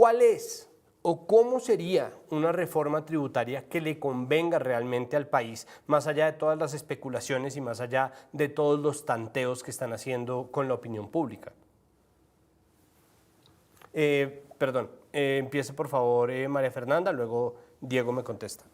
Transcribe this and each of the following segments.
¿cuál es o cómo sería una reforma tributaria que le convenga realmente al país, más allá de todas las especulaciones y más allá de todos los tanteos que están haciendo con la opinión pública? Empiece por favor María Fernanda, luego Diego me contesta.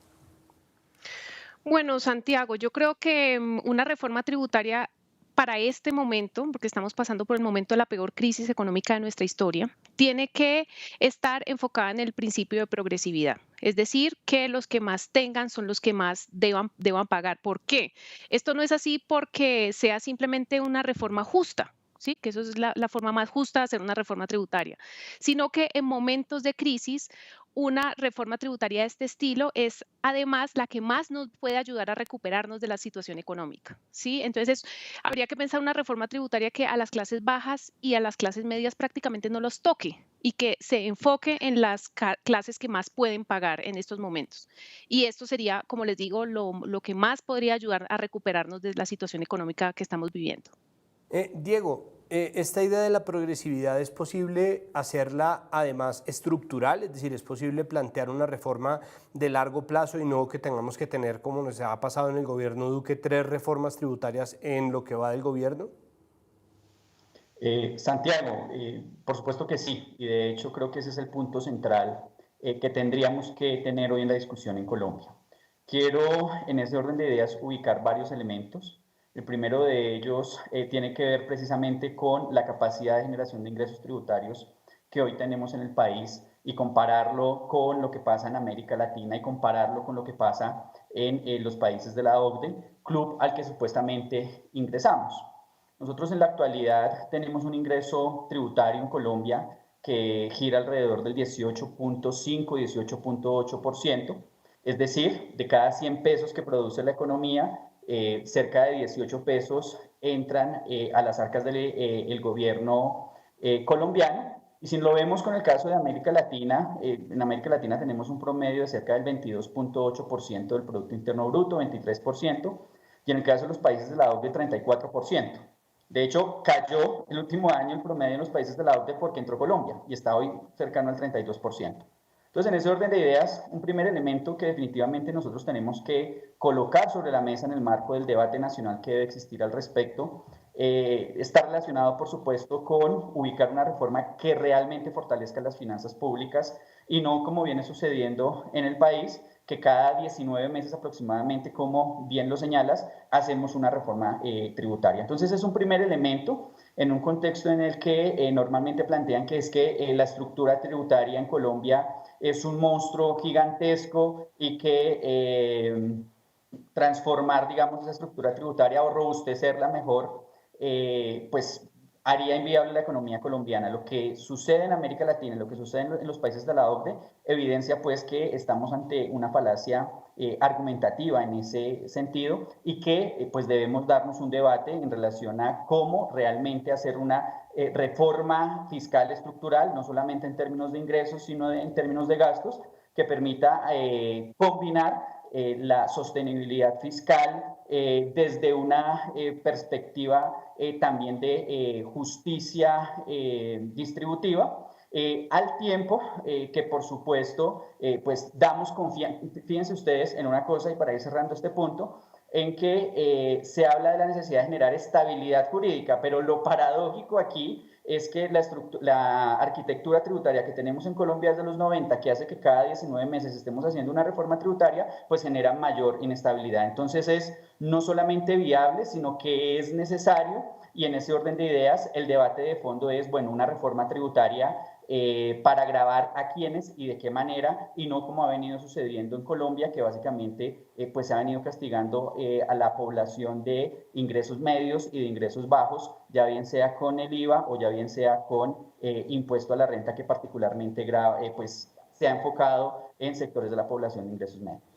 Bueno, Santiago, yo creo que una reforma tributaria para este momento, porque estamos pasando por el momento de la peor crisis económica de nuestra historia, tiene que estar enfocada en el principio de progresividad. Es decir, que los que más tengan son los que más deban pagar. ¿Por qué? Esto no es así porque sea simplemente una reforma justa. Sí, que eso es la forma más justa de hacer una reforma tributaria, sino que en momentos de crisis una reforma tributaria de este estilo es además la que más nos puede ayudar a recuperarnos de la situación económica, ¿sí? Entonces, habría que pensar una reforma tributaria que a las clases bajas y a las clases medias prácticamente no los toque y que se enfoque en las clases que más pueden pagar en estos momentos. Y esto sería, como les digo, lo que más podría ayudar a recuperarnos de la situación económica que estamos viviendo. Diego, esta idea de la progresividad es posible hacerla además estructural, es decir, es posible plantear una reforma de largo plazo y no que tengamos que tener, como nos ha pasado en el gobierno Duque, 3 reformas tributarias en lo que va del gobierno. Santiago, por supuesto que sí, y de hecho creo que ese es el punto central que tendríamos que tener hoy en la discusión en Colombia. Quiero en ese orden de ideas ubicar varios elementos. El primero de ellos tiene que ver precisamente con la capacidad de generación de ingresos tributarios que hoy tenemos en el país y compararlo con lo que pasa en América Latina y compararlo con lo que pasa en los países de la OCDE, club al que supuestamente ingresamos. Nosotros en la actualidad tenemos un ingreso tributario en Colombia que gira alrededor del 18.5, 18.8%, es decir, de cada 100 pesos que produce la economía, cerca de 18 pesos entran a las arcas del gobierno colombiano. Y si lo vemos con el caso de América Latina, en América Latina tenemos un promedio de cerca del 22.8% del Producto Interno Bruto, 23%, y en el caso de los países de la OCDE, 34%. De hecho, cayó el último año el promedio en los países de la OCDE porque entró Colombia y está hoy cercano al 32%. Entonces, en ese orden de ideas, un primer elemento que definitivamente nosotros tenemos que colocar sobre la mesa en el marco del debate nacional que debe existir al respecto, está relacionado, por supuesto, con ubicar una reforma que realmente fortalezca las finanzas públicas y no como viene sucediendo en el país, que cada 19 meses aproximadamente, como bien lo señalas, hacemos una reforma tributaria. Entonces es un primer elemento en un contexto en el que normalmente plantean que es que la estructura tributaria en Colombia es un monstruo gigantesco y que transformar, digamos, esa estructura tributaria o robustecerla mejor, pues haría inviable la economía colombiana. Lo que sucede en América Latina, lo que sucede en los países de la OCDE, evidencia pues que estamos ante una falacia argumentativa en ese sentido y que pues debemos darnos un debate en relación a cómo realmente hacer una reforma fiscal estructural, no solamente en términos de ingresos, sino en términos de gastos, que permita combinar la sostenibilidad fiscal desde una perspectiva también de justicia distributiva, al tiempo que por supuesto pues damos confianza, fíjense ustedes en una cosa y para ir cerrando este punto, en que se habla de la necesidad de generar estabilidad jurídica, pero lo paradójico aquí es que la arquitectura tributaria que tenemos en Colombia desde los 90, que hace que cada 19 meses estemos haciendo una reforma tributaria, pues genera mayor inestabilidad. Entonces es no solamente viable, sino que es necesario, y en ese orden de ideas el debate de fondo es, bueno, una reforma tributaria para gravar a quiénes y de qué manera, y no como ha venido sucediendo en Colombia, que básicamente pues se ha venido castigando a la población de ingresos medios y de ingresos bajos, ya bien sea con el IVA o ya bien sea con impuesto a la renta que particularmente pues se ha enfocado en sectores de la población de ingresos medios.